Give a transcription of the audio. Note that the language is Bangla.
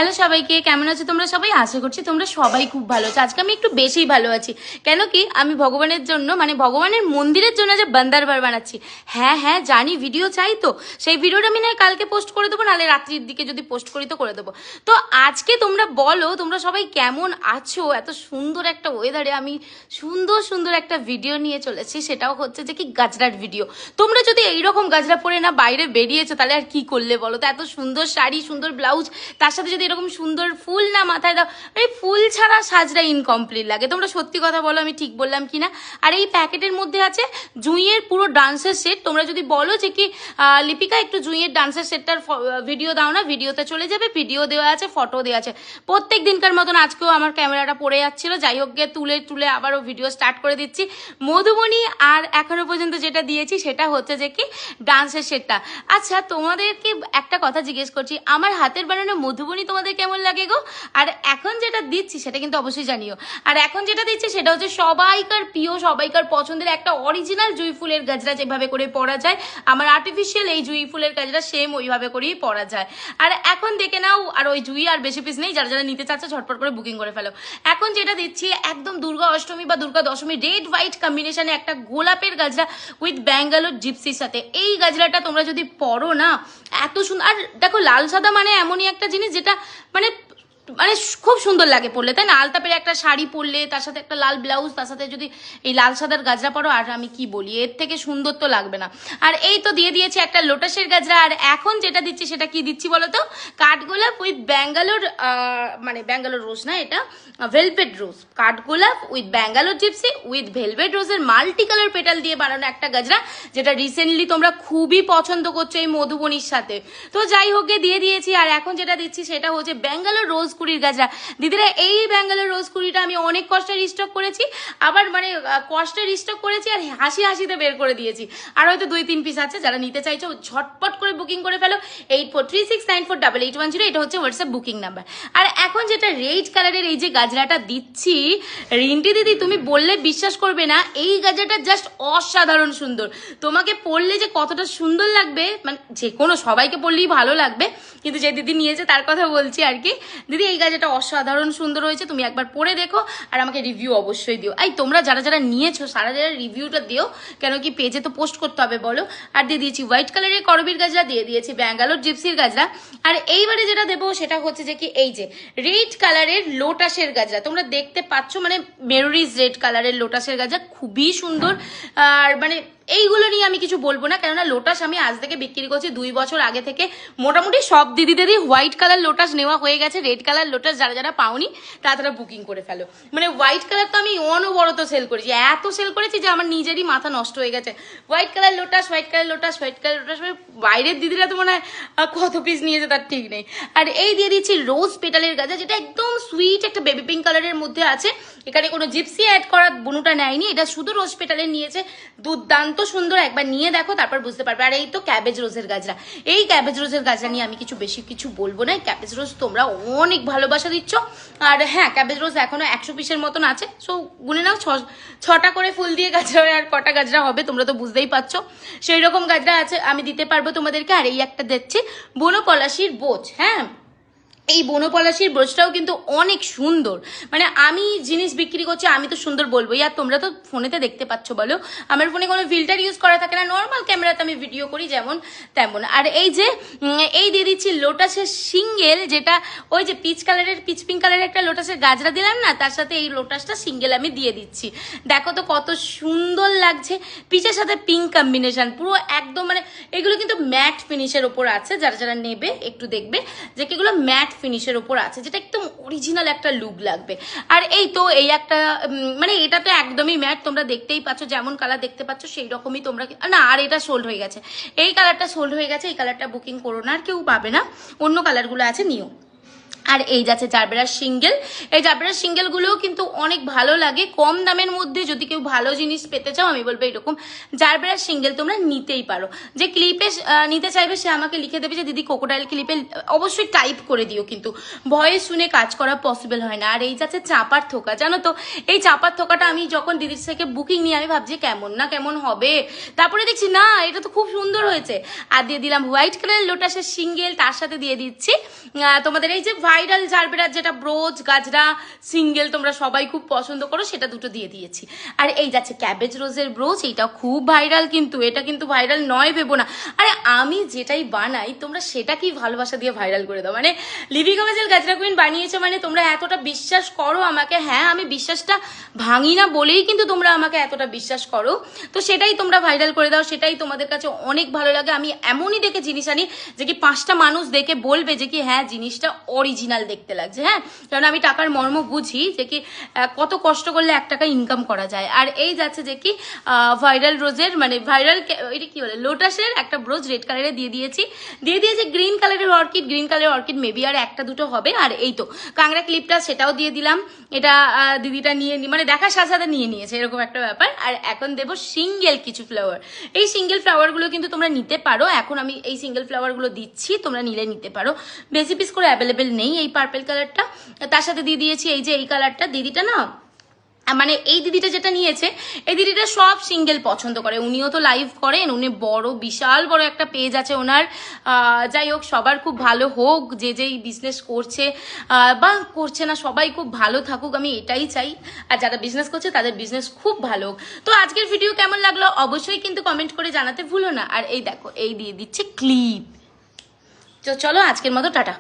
হ্যালো সবাইকে, কেমন আছো তোমরা সবাই? আশা করছি তোমরা সবাই খুব ভালো আছো। আজকে আমি একটু বেশিই ভালো আছি। কেন কি আমি ভগবানের জন্য মানে ভগবানের মন্দিরের জন্য যে বান্দারবার বানাচ্ছি। হ্যাঁ হ্যাঁ জানি, ভিডিও চাই তো, সেই ভিডিওটা আমি নয় কালকে পোস্ট করে দেবো, নাহলে রাত্রির দিকে যদি পোস্ট করি তো করে দেবো। তো আজকে তোমরা বলো তোমরা সবাই কেমন আছো? এত সুন্দর একটা ওয়েদারে আমি সুন্দর সুন্দর একটা ভিডিও নিয়ে চলেছি, সেটাও হচ্ছে যে কি গাজরার ভিডিও। তোমরা যদি এইরকম গাজরা পরে না বাইরে বেরিয়েছো তাহলে আর কি করলে বলো তো? এত সুন্দর শাড়ি, সুন্দর ব্লাউজ, তার সাথে যদি এরকম সুন্দর ফুল না মাথায় দাও, এই ফুল ছাড়া সাজটা ইনকমপ্লিট লাগে। তোমরা সত্যি কথা বলো, আমি ঠিক বললাম কিনা? আর এই প্যাকেটের মধ্যে আছে জুঁইয়ের পুরো ডান্সের সেট। তোমরা যদি বলো যে কি লিপিকা একটু জুঁইয়ের ডান্সের সেটটার ভিডিও দাও না, ভিডিওতে চলে যাবে, ভিডিও দেওয়া আছে, ফটো দেওয়া আছে। প্রত্যেক দিনকার মতন আজকেও আমার ক্যামেরাটা পড়ে যাচ্ছিল, যাই হোক গিয়ে তুলে তুলে আবারও ভিডিও স্টার্ট করে দিচ্ছি। মধুবনী আর এখনো পর্যন্ত যেটা দিয়েছি সেটা হচ্ছে যে কি ডান্সের সেটটা। আচ্ছা তোমাদেরকে একটা কথা জিজ্ঞেস করছি, আমার হাতের বানানো মধুবনী তোমাদের কেমন লাগে গো? আর এখন যেটা দিচ্ছি সেটা কিন্তু অবশ্যই জানিও। আর এখন যেটা দিচ্ছি সেটা হচ্ছে সবাইকার প্রিয়, সবাইকার পছন্দের একটা অরিজিনাল জুঁই ফুলের গাজরা যেভাবে করে পরা যায়, আমার আর্টিফিশিয়াল এই জুঁই ফুলের গাজরা সেম ওইভাবে করেই পরা যায়। আর এখন দেখে নাও, আর ওই জুঁই আর বেশি পিস নেই, যারা যারা নিতে চাচ্ছে ঝটপট করে বুকিং করে ফেলো। এখন যেটা দিচ্ছি একদম দুর্গা অষ্টমী বা দুর্গা দশমী রেড হোয়াইট কম্বিনেশনে একটা গোলাপের গাজরা উইথ ব্যাঙ্গালোর জিপসির সাথে। এই গাজরাটা তোমরা যদি পরো না এত সুন্দর। আর দেখো লাল সাদা মানে এমনই একটা জিনিস যেটা মানে মানে খুব সুন্দর লাগে পরলে, তাই না? আলতা পেরে একটা শাড়ি পরলে, তার সাথে একটা লাল ব্লাউজ, তার সাথে যদি এই লাল সাদার গাজরা পরো, আর আমি কি বলি, এর থেকে সুন্দর তো লাগবে না। আর এই তো দিয়ে দিয়েছি একটা লোটাসের গাজরা। আর এখন যেটা দিচ্ছি সেটা কি দিচ্ছি বলো তো? কাঠগোলাপ উইথ ব্যাঙ্গালোর, মানে ব্যাঙ্গালোর রোজ না, এটা ভেলভেট রোজ। কাঠগোলাপ with Bangalore gypsy with velvet রোজের মাল্টি কালার পেটাল দিয়ে বানানো একটা গাজরা, যেটা রিসেন্টলি তোমরা খুবই পছন্দ করছো এই মধুবনীর সাথে। তো যাই হোক দিয়ে দিয়েছি। আর এখন যেটা দিচ্ছি সেটা হচ্ছে ব্যাঙ্গালোর রোজ কুড়ির গাজরা। দিদিরা এই ব্যাঙ্গালোর রোজ কুড়িটা আমি অনেক কষ্টে রিস্টক করেছি, আবার মানে কষ্টে রিস্টক করেছি আর হাসি হাসিতে বের করে দিয়েছি। আর হয়তো 2-3 পিস আছে, যারা নিতে চাইছো ঝটপট করে বুকিং করে ফেলো। 8436948810, এটা হচ্ছে হোয়াটসঅ্যাপ বুকিং নাম্বার। আর এখন যেটা রেড কালারের এই যে গাজরাটা দিচ্ছি, রিন্টি দিদি তুমি বললে বিশ্বাস করবে না, এই গাজরাটা জাস্ট অসাধারণ সুন্দর। তোমাকে পরলে যে কতটা সুন্দর লাগবে, মানে যে কোনো সবাইকে পরলেই ভালো লাগবে, কিন্তু যে দিদি নিয়েছে তার কথা বলছি আর কি। দিদি এই গাজরাটা অসাধারণ সুন্দর হয়েছে, তুমি একবার পরে দেখো আর আমাকে রিভিউ অবশ্যই দিও। এই তোমরা যারা যারা নিয়েছো সারা যারা রিভিউটা দিও, কেন কি পেজে তো পোস্ট করতে হবে বলো। আর দিয়ে দিয়েছি হোয়াইট কালারের করবির গাজরা, দিয়ে দিয়েছি ব্যাঙ্গালোর জিপসির গাজরা। আর এইবারে যেটা দেবো সেটা হচ্ছে যে কি এই যে রেড কালারের লোটাসের গাজরা। তোমরা দেখতে পাচ্ছ মানে মেরুরিজ রেড কালারের লোটাসের গাজরা, খুবই সুন্দর। আর মানে এইগুলো নিয়ে আমি কিছু বলবো না, কেননা লোটাস আমি আজ থেকে বিক্রি করছি 2 বছর আগে থেকে। মোটামুটি সব দিদিদেরই হোয়াইট কালার লোটাস নেওয়া হয়ে গেছে। রেড কালার লোটাস যারা যারা পাওনি তারা বুকিং করে ফেলো। মানে হোয়াইট কালার তো আমি অনবরত সেল করেছি, এত সেল করেছি যে আমার নিজেরই মাথা নষ্ট হয়ে গেছে। White colour lotus, white colour lotus, white colour lotus, বাইরের দিদিরা তো মনে হয় কত পিস নিয়েছে তার ঠিক নেই। আর এই দিয়ে দিচ্ছি রোজ পেটালের গাজরা, যেটা একদম সুইট একটা বেবি পিঙ্ক কালারের মধ্যে আছে। এখানে কোনো জিপসি অ্যাড করার বুনুটা নেয়নি, এটা শুধু রোজ পেটালের নিয়েছে। দুর্দান্ত সুন্দর, একবার নিয়ে দেখো তারপর বুঝতে পারবে। আর এই তো ক্যাবেজ রোজের গাজরা, এই ক্যাবেজ রোজের গাজরা নিয়ে আমি বেশি কিছু বলবো না। ক্যাবেজ রোজ তোমরা অনেক ভালোবাসা দিচ্ছ। আর হ্যাঁ, ক্যাবেজ রোজ এখনো 100 পিসের মতন আছে, সো গুনে নাও 6টা করে ফুল দিয়ে গাজরা হয়, আর কটা গাজরা হবে তোমরা তো বুঝতেই পারছো। সেই রকম গাজরা আছে, আমি দিতে পারবো তোমাদেরকে। আর এই একটা দিচ্ছি বনপলাশির বোঝ। হ্যাঁ, এই বনপলাশির ব্রোচটাও কিন্তু অনেক সুন্দর। মানে আমি জিনিস বিক্রি করছি, আমি তো সুন্দর বলবোই। আর তোমরা তো ফোনেতে দেখতে পাচ্ছ বলো, আমার ফোনে কোনো ফিল্টার ইউজ করা থাকে না, নর্মাল ক্যামেরাতে আমি ভিডিও করি যেমন তেমন। আর এই যে এই দিয়ে দিচ্ছি লোটাসের সিঙ্গেল, যেটা ওই যে পিচ কালারের, পিচ পিঙ্ক কালারের একটা লোটাসের গাজরা দিলাম না, তার সাথে এই লোটাসটা সিঙ্গেল আমি দিয়ে দিচ্ছি। দেখো তো কত সুন্দর লাগছে, পিচের সাথে পিঙ্ক কম্বিনেশন পুরো একদম। মানে এগুলো কিন্তু ম্যাট ফিনিশের ওপর আছে, যারা যারা নেবে একটু দেখবে যে এগুলো ম্যাট ফিনিশের ওপর আছে, যেটা একদম অরিজিনাল একটা লুক লাগবে। আর এই তো এই একটা মানে এটা তো একদমই ম্যাট, তোমরা দেখতেই পাচ্ছ যেমন কালার দেখতে পাচ্ছ সেই রকমই তোমরা না। আর এটা সোল্ড হয়ে গেছে, এই কালারটা সোল্ড হয়ে গেছে, এই কালারটা বুকিং করো না, আর কেউ পাবে না, অন্য কালারগুলো আছে নিও। আর এই যাচ্ছে জারবেরার সিঙ্গেল, এই জারবেরার সিঙ্গেলগুলোও কিন্তু অনেক ভালো লাগে, কম দামের মধ্যে। যদি কেউ ভালো জিনিস পেতে চাও আমি বলবো এরকম জারবেরার সিঙ্গেল তোমরা নিতেই পারো। যে ক্লিপে নিতে চাইবে সে আমাকে লিখে দেবে যে দিদি কোকোডাইল ক্লিপে, অবশ্যই টাইপ করে দিও, কিন্তু ভয়েস শুনে কাজ করা পসিবল হয় না। আর এই যাচ্ছে চাপার থোকা, জানো তো এই চাপার থোকাটা আমি যখন দিদির থেকে বুকিং নিয়ে আমি ভাবছি কেমন না কেমন হবে, তারপরে দেখছি না এটা তো খুব সুন্দর হয়েছে। আর দিয়ে দিলাম হোয়াইট কালারের লোটাসের সিঙ্গেল, তার সাথে দিয়ে দিচ্ছি তোমাদের এই যে ভাইরাল ঝাড়বেড়ার যেটা ব্রোচ গাজরা সিঙ্গেল তোমরা সবাই খুব পছন্দ করো, সেটা দুটো দিয়ে দিয়েছি। আর এই যাচ্ছে ক্যাবেজ রোজের ব্রোচ, এইটা খুব ভাইরাল, কিন্তু এটা কিন্তু ভাইরাল নয় ভেবো না। আরে আমি যেটাই বানাই তোমরা সেটাকেই ভালোবাসা দিয়ে ভাইরাল করে দাও। মানে লিপি কাজল গাজরা কুইন বানিয়েছে মানে তোমরা এতটা বিশ্বাস করো আমাকে। হ্যাঁ, আমি বিশ্বাসটা ভাঙি না বলেই কিন্তু তোমরা আমাকে এতটা বিশ্বাস করো, তো সেটাই তোমরা ভাইরাল করে দাও, সেটাই তোমাদের কাছে অনেক ভালো লাগে। আমি এমনই দেখে জিনিস আনি যে কি 5টা মানুষ দেখে বলবে যে কি হ্যাঁ জিনিসটা অরিজিনাল দেখতে লাগছে। হ্যাঁ, কারণ আমি টাকার মর্ম বুঝি যে কি কত কষ্ট করলে 1 টাকা ইনকাম করা যায়। আর এই যাচ্ছে যে কি ভাইরাল রোজের মানে ভাইরাল এটা কি বলে লোটাসের একটা ব্রোচ রেড কালারে দিয়ে দিয়েছি গ্রিন কালারের অর্কিড মেবি আর 1-2 হবে। আর এই তো কাংড়া ক্লিপটা সেটাও দিয়ে দিলাম, এটা দিদিটা নিয়ে মানে দেখা সাথে নিয়ে নিয়েছে এরকম একটা ব্যাপার। আর এখন দেবো সিঙ্গেল কিছু ফ্লাওয়ার। এই সিঙ্গেল ফ্লাওয়ারগুলো কিন্তু তোমরা নিতে পারো, এখন আমি এই সিঙ্গেল ফ্লাওয়ারগুলো দিচ্ছি, তোমরা নিলে নিতে পারো। বেশি পিস করে অ্যাভেলেবেল নেই এই পার্পেল কালারটা, তার সাথে দিয়ে দিয়েছি এই যে এই কালারটা। দিদিটা না মানে এই দিদিটা যেটা নিয়েছে এই দিদিটা সব সিঙ্গেল পছন্দ করে, উনিও তো লাইভ করেন, উনি বড় বিশাল বড় একটা পেজ আছে ওনার। যাই হোক সবার খুব ভালো হোক, যে যেই বিজনেস করছে বা করছে না সবাই খুব ভালো থাকুক, আমি এটাই চাই। আর যারা বিজনেস করছে তাদের বিজনেস খুব ভালো হোক। তো আজকের ভিডিও কেমন লাগলো অবশ্যই কিন্তু কমেন্ট করে জানাতে ভুলো না। আর এই দেখো এই দিয়ে দিচ্ছে ক্লিপ। তো চলো আজকের মতো টাটা।